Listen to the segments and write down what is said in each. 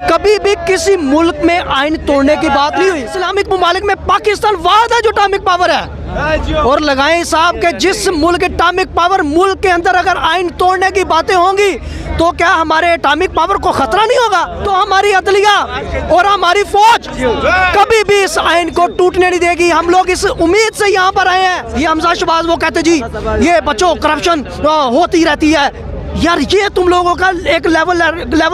कभी भी किसी मुल्क में आइन तोड़ने की बात नहीं हुई। इस्लामिक मुमालिक में पाकिस्तान वाद है जो एटॉमिक पावर है। और लगाएं साहब के जिस मुल्क एटॉमिक पावर मुल्क के अंदर अगर आइन तोड़ने की बातें होंगी तो क्या हमारे एटॉमिक पावर को खतरा नहीं होगा? तो हमारी अदलिया और हमारी फौज कभी भी इस आइन को टूटने नहीं देगी। हम लोग इस उम्मीद से यहाँ पर आए हैं। ये हमजा शहबाज वो कहते जी ये बच्चों करप्शन होती रहती है। यार ये तुम लोगों का एक लेवल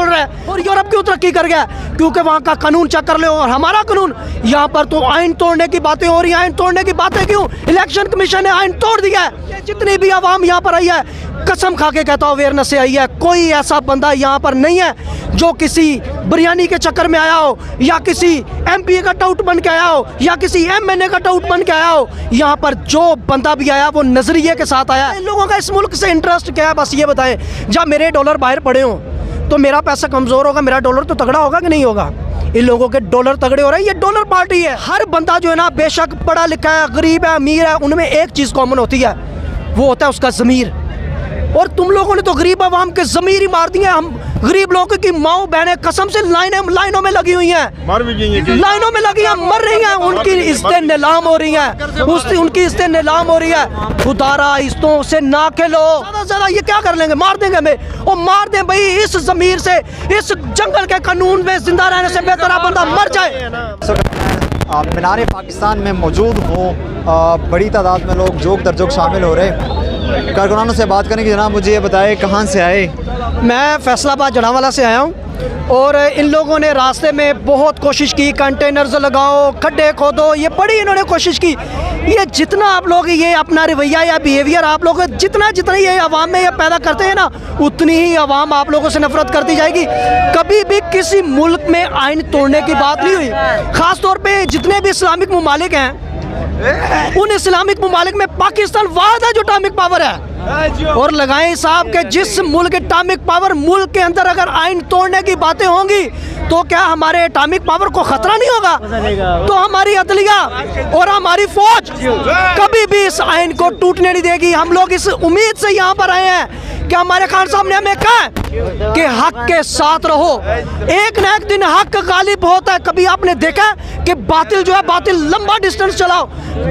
है। और यूरोप क्यों तरक्की कर गया? क्योंकि वहाँ का कानून चेक कर लो और हमारा कानून। यहाँ पर तो आइन तोड़ने की बातें हो रही हैं। आइन तोड़ने की बातें क्यों? इलेक्शन कमीशन ने आइन तोड़ दिया है। जितनी भी आवाम यहाँ पर आई है कसम खा के कहता हूँ अवेयरनेस से आई है। कोई ऐसा बंदा यहाँ पर नहीं है जो किसी बिरयानी के चक्कर में आया हो या किसी एमपी का टाउट बन के आया हो या किसी एमएनए का टाउट बन के आया हो। यहाँ पर जो बंदा भी आया वो नजरिए के साथ आया। इन लोगों का इस मुल्क से इंटरेस्ट क्या है बस ये बताएं। जब मेरे डॉलर बाहर पड़े हों तो मेरा पैसा कमज़ोर होगा, मेरा डॉलर तो तगड़ा होगा कि नहीं होगा? इन लोगों के डॉलर तगड़े हो रहे हैं। ये डॉलर पार्टी है। हर बंदा जो है ना बेशक पढ़ा लिखा है, गरीब है, अमीर है, उनमें एक चीज़ कॉमन होती है, वो होता है उसका ज़मीर। और तुम लोगों ने तो गरीब आवाम के ज़मीर ही मार दिए। हम गरीब लोगों की माओ बहनें कसम से लाइनों में लगी हुई हैं, लाइनों में लगी हैं, मर रही हैं। उनकी इज्जतें नीलाम हो रही हैं, उनकी इज्जतें नीलाम हो रही है। खुदारा इज्जतों से ना खेलो। ज़्यादा से ज़्यादा ये क्या कर लेंगे? मार देंगे हमें। और मार दें भाई। इस ज़मीर से, इस जंगल के कानून में जिंदा रहने से बेहतर आप बंदा मर जाए। मीनार पाकिस्तान में मौजूद हूँ। बड़ी तादाद में लोग जोक दर जोक शामिल हो रहे। कारकुनानों से बात करने की जनाब मुझे ये बताए कहाँ से आए? मैं फैसलाबाद जड़ावाला से आया हूँ। और इन लोगों ने रास्ते में बहुत कोशिश की, कंटेनर्स लगाओ, खड्डे खोदो, ये बड़ी इन्होंने कोशिश की। ये जितना आप लोग ये अपना रवैया या बिहेवियर आप लोग जितना ये आवाम में ये पैदा करते हैं ना, उतनी ही आवाम आप लोगों से नफरत करती जाएगी। कभी भी किसी मुल्क में आइन तोड़ने की बात नहीं हुई। ख़ास तौर पे जितने भी इस्लामिक मुमालिक हैं उन इस्लामिक मुमालिक में पाकिस्तान वाद है जो एटॉमिक पावर है। और लगाएं साहब के जिस मुल्क एटॉमिक पावर मुल्क के अंदर अगर आइन तोड़ने की बातें होंगी तो क्या हमारे एटॉमिक पावर को खतरा नहीं होगा? तो हमारी अदलिया और हमारी फौज कभी भी इस आइन को टूटने नहीं देगी। हम लोग इस उम्मीद से यहाँ पर आए हैं कि हमारे खान साहब ने हमें कहा कि हक के साथ रहो, एक न एक दिन हक गालिब होता है। कभी आपने देखा कि बातिल जो है, बातिल लंबा डिस्टेंस चलाओ,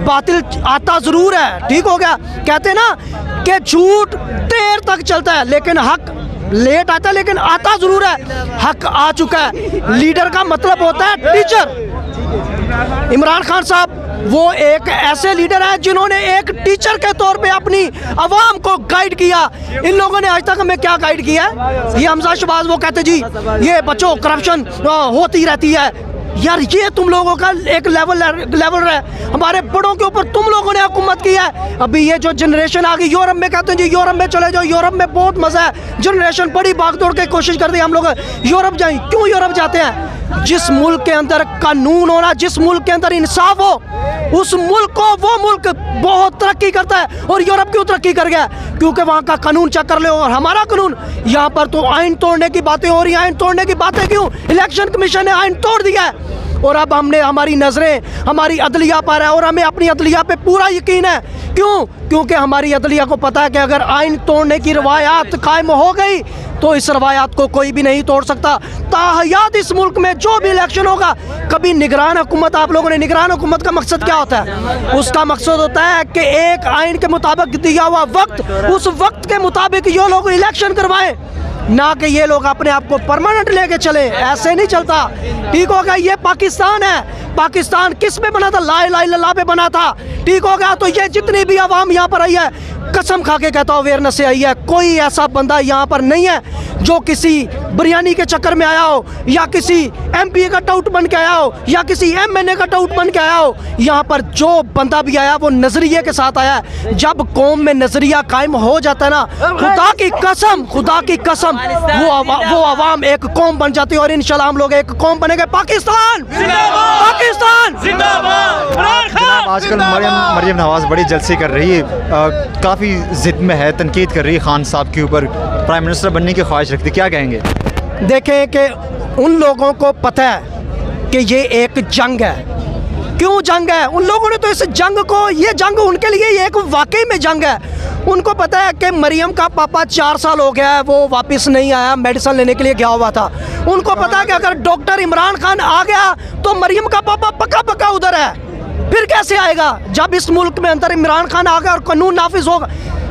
बातिल आता जरूर है, ठीक हो गया। कहते हैं ना कि झूठ देर तक चलता है लेकिन हक लेट आता है, लेकिन आता जरूर है। हक आ चुका है। लीडर का मतलब होता है टीचर। इमरान खान साहब वो एक ऐसे लीडर है जिन्होंने एक टीचर के तौर पे अपनी आवाम को गाइड किया। इन लोगों ने आज तक हमें क्या गाइड किया है? ये हमजा शहबाज वो कहते जी ये बच्चों करप्शन होती रहती है। यार ये तुम लोगों का एक लेवल है। हमारे बड़ों के ऊपर तुम लोगों ने हुकूमत की है। अभी ये जो जनरेशन आ गई, यूरोप में कहते हैं जी यूरोप में चले जाओ, यूरोप में बहुत मजा है। जनरेशन बड़ी भागदौड़ के कोशिश करती है हम लोग यूरोप जाएं। क्यों यूरोप जाते हैं? जिस मुल्क के अंदर कानून होना, जिस मुल्क के अंदर इंसाफ हो, उस मुल्क को वो मुल्क बहुत तरक्की करता है। और यूरोप क्यों तरक्की कर गया? क्योंकि वहाँ का कानून चेक कर लो और हमारा कानून। यहाँ पर तो आइन तोड़ने की बातें हो रही हैं। आइन तोड़ने की बातें क्यों? इलेक्शन कमीशन ने आइन तोड़ दिया है। और अब हमने हमारी नज़रें हमारी अदलिया पर है और हमें अपनी अदलिया पे पूरा यकीन है। क्यों? क्योंकि हमारी अदलिया को पता है कि अगर आइन तोड़ने की रवायात कायम हो गई तो इस रवायात को कोई भी नहीं तोड़ सकता। ताहयात इस मुल्क में जो भी इलेक्शन होगा, कभी निगरान हुकूमत, आप लोगों ने निगरान हुकूमत का मकसद क्या होता है? उसका मकसद होता है कि एक आइन के मुताबिक दिया हुआ वक्त, उस वक्त के मुताबिक ये लोग इलेक्शन करवाएं, ना कि ये लोग अपने आप को परमानेंट लेके चले। ऐसे नहीं चलता, ठीक हो गया। ये पाकिस्तान है। पाकिस्तान किस पे बना था? ला इलाहा इल्लल्लाह पे बना था, ठीक हो गया। तो ये जितनी भी आवाम यहाँ पर आई है कसम खा के कहता हूँ अवेयरनेस से आई है। कोई ऐसा बंदा यहाँ पर नहीं है जो किसी बिरयानी के चक्कर में आया हो या किसी एमपी का टाउट बन के आया हो या किसी एमएनए का टाउट बन के आया हो। यहाँ पर जो बंदा भी आया वो नजरिए के साथ आया है। जब कौम में नजरिया कायम हो जाता है ना, खुदा की कसम वो आवाम एक कौम बन जाती है। और इंशाल्लाह हम लोग एक कौम बनेंगे। पाकिस्तान पाकिस्तान जनाब आजकल मरियम नवाज बड़ी जलसे कर रही है, काफ़ी जिद में है, तनकीद कर रही है खान साहब के ऊपर, प्राइम मिनिस्टर बनने की ख्वाहिश रखती, क्या कहेंगे? देखें कि उन लोगों को पता है कि ये एक जंग है। क्यों जंग है? उन लोगों ने तो इस जंग को, ये जंग उनके लिए एक वाकई में जंग है। उनको पता है कि मरियम का पापा 4 साल हो गया है, वो वापस नहीं आया, मेडिसिन लेने के लिए गया हुआ था। उनको पता है कि अगर डॉक्टर इमरान खान आ गया तो मरियम का पापा पक्का पक्का उधर है। फिर कैसे आएगा जब इस मुल्क में अंदर इमरान खान आ गया और कानून नाफिज होगा।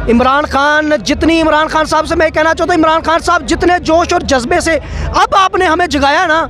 इमरान खान साहब से मैं कहना चाहता हूँ, इमरान खान साहब जितने जोश और जज्बे से अब आपने हमें जगाया ना,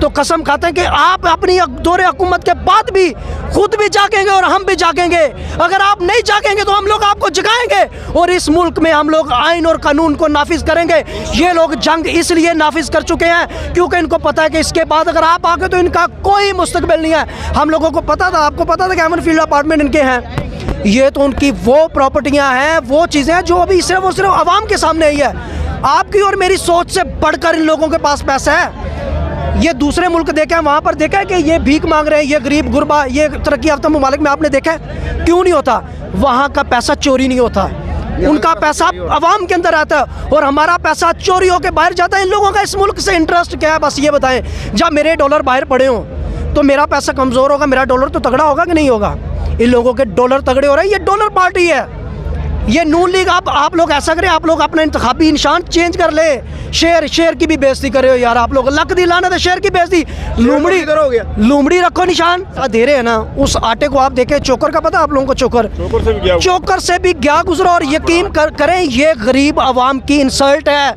तो कसम खाते हैं कि आप अपनी दौरे हुकूमत के बाद भी खुद भी जागेंगे और हम भी जागेंगे। अगर आप नहीं जागेंगे तो हम लोग आपको जगाएंगे और इस मुल्क में हम लोग आइन और कानून को नाफिज करेंगे। ये लोग जंग इसलिए नाफिज कर चुके हैं क्योंकि इनको पता है कि इसके बाद अगर आप आगे तो इनका कोई मुस्तकबिल नहीं है। हम लोगों को पता था, आपको पता था कि एमन फील्ड अपार्टमेंट इनके हैं, ये तो उनकी वो प्रॉपर्टियां हैं, वो चीज़ें हैं जो अभी सिर्फ और सिर्फ आवाम के सामने आई है। आपकी और मेरी सोच से बढ़कर इन लोगों के पास पैसा है। ये दूसरे मुल्क देखे हैं, वहाँ पर देखा है कि ये भीख मांग रहे हैं, ये गरीब गुरबा, ये तरक्की याफ्ता ममालिक में आपने देखा है क्यों नहीं होता? वहाँ का पैसा चोरी नहीं होता, उनका पैसा आवाम के अंदर आता है और हमारा पैसा चोरी होकर बाहर जाता है। इन लोगों का इस मुल्क से इंटरेस्ट क्या है, बस ये बताएं। जब मेरे डॉलर बाहर पड़े हों तो मेरा पैसा कमज़ोर होगा, मेरा डॉलर तो तगड़ा होगा कि नहीं होगा? इन लोगों के डॉलर तगड़े हो रहे हैं, ये डॉलर पार्टी है, ये नून लीग। आप लोग ऐसा करें, आप लोग अपना इंतखाबी निशान चेंज कर ले। शेर की भी बेइज्जती करे हो यार आप लोग, लक दी लानत है, शेर की बेइज्जती। लूमड़ी रखो निशान दे रहे हैं ना। उस आटे को आप देखें, चोकर का पता आप लोगों को? चोकर से भी गया गुजरा। और यकीन करें ये गरीब आवाम की इंसल्ट है।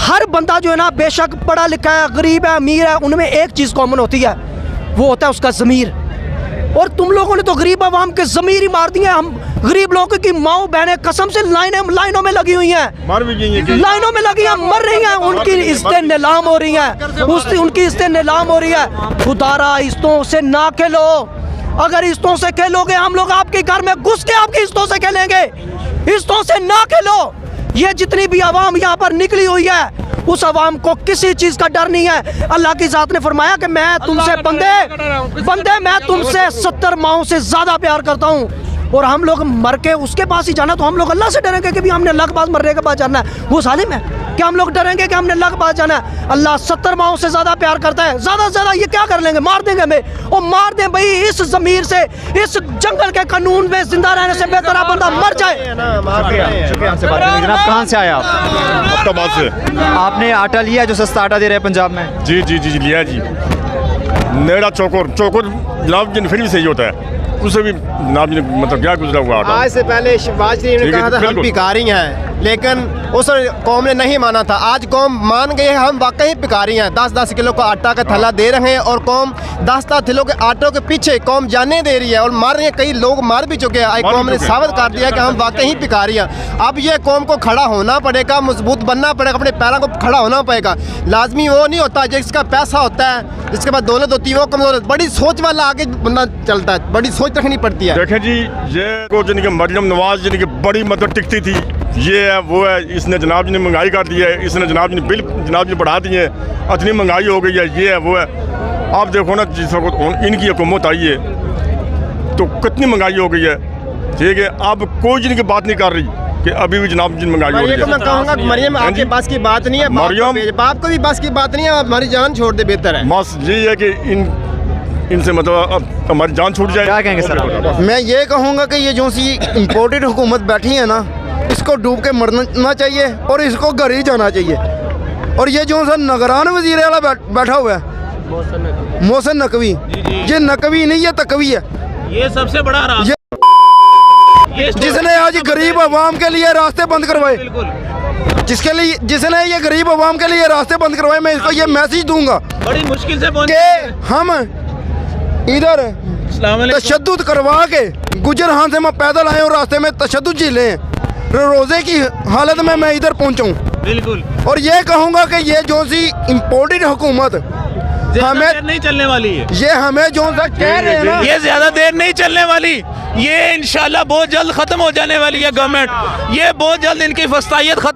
हर बंदा जो है ना, बेशक पढ़ा लिखा है, गरीब है, अमीर है, उनमें एक चीज़ कॉमन होती है, वो होता है उसका ज़मीर। और तुम लोगों ने तो गरीब आवाम के ज़मीर ही मार दिए। हम गरीब लोगों की माओ बहनें कसम से लाइनों में लगी हुई हैं, लाइनों में लगी हैं, मर रही हैं, उनकी इज्जतें नीलाम हो रही हैं, उनकी इज्जतें नीलाम हो रही है। खुदारा इज्जतों से ना खेलो, अगर इज्जतों से खेलोगे हम लोग आपके घर में घुस के आपकी इज्जतों से खेलेंगे। इज्जतों से ना खेलो। ये जितनी भी आवाम यहाँ पर निकली हुई है, उस आवाम को किसी चीज़ का डर नहीं है। अल्लाह की ज़ात ने फरमाया कि मैं तुमसे बंदे मैं तुमसे 70 माओं से ज़्यादा प्यार करता हूँ। और हम लोग मर के उसके पास ही जाना, तो हम लोग अल्लाह से डरेंगे कि भी हमने अल्लाह के पास मरने के पास जाना है? वो सालिम है कि हम लोग डरेंगे कि हमने अल्लाह के पास जाना है? अल्लाह 70 माओं से ज़्यादा प्यार करता है। ज़्यादा से ज़्यादा ये क्या कर लेंगे? मार देंगे हमें। और मार दें भाई, इस ज़मीर से, इस जंगल के कानून में जिंदा रहने से बेहतर आप बंदा मर जाए। जनाब कहाँ से आया आप? अब्ताबाद से। आपने आटा लिया जो सस्ता आटा दे रहे हैं पंजाब में? जी जी जी लिया जी। नेड़ा चोकर जनाब जी फिर भी सही होता है, उससे भी जनाब जी मतलब क्या गुजरा हुआ आटा। आज से पहले शहबाज शरीफ ने कहा था हम भिखारी हैं, लेकिन उस कौम ने नहीं माना था। आज कौम मान गई है हम वाकई भिखारी हैं। 10-10 किलो का आटा का थैला दे रहे हैं और कौम 10-10 किलो के आटों के पीछे कौम जाने दे रही है और मार रही है। कई लोग मार भी चुके हैं। कौम ने साबित कर दिया कि हम वाकई भिखारी हैं। अब ये कौम को खड़ा होना पड़ेगा, मजबूत बनना पड़ेगा, अपने पैरों को खड़ा होना पड़ेगा। लाजमी वो नहीं होता जिसका पैसा होता है, जिसके पास दौलत होती है वो कमजोर। बड़ी सोच वाला आगे बनना चलता है, बड़ी सोच रखनी पड़ती है। देखें जी, ये को जिनकी मरियम नवाज जिनकी बड़ी मतलब टिकती थी, ये है वो है, इसने जनाब जी ने महंगाई कर दी है, इसने जनाब जी ने बिल जनाब जी बढ़ा दिए, इतनी महंगाई हो गई है, ये है वो है। आप देखो ना जिस वक्त इनकी हुकूमत आई है तो कितनी महंगाई हो गई है, ठीक है। अब कोई जिनकी बात नहीं कर रही कि अभी भी जनाब जी महंगाई हो रही है। मैं कहूँगा मरियम आपके पास की बात नहीं है, मरियम बाप को भी बस की बात नहीं है, हमारी जान छोड़ दे बेहतर है। बस यही है कि इनसे मतलब अब हमारी जान छूट जाए। क्या कहेंगे सर? मैं ये कहूँगा कि ये जो सी इम्पोर्टेड हुकूमत बैठी है ना, इसको डूब के मरना चाहिए और इसको घर ही जाना चाहिए। और ये जो सा नगरान वजीर वाला बैठा हुआ है मोहसिन नकवी, ये नकवी नहीं ये तकवी है। ये सबसे बड़ा राज जिसने आज गरीब आवाम के लिए रास्ते बंद करवाए, जिसने ये गरीब आवाम के लिए रास्ते बंद करवाए, मैं इसको ये मैसेज दूंगा बड़ी मुश्किल से कि हम इधर तशद्दुद करवा के गुजर हाथ से मैं पैदल आए और रास्ते में तशद्दुद झेले हैं, रोजे की हालत में मैं इधर पहुंचाऊं। बिल्कुल। और ये कहूंगा कि ये जो सी इम्पोर्टेड हुकूमत हमें नहीं चलने वाली है, ये हमें जो सा कह रहे हैं ना, ये ज्यादा देर नहीं चलने वाली, ये इंशाल्लाह बहुत जल्द खत्म हो जाने वाली है गवर्नमेंट। ये बहुत जल्द इनकी फस्तायत खत्म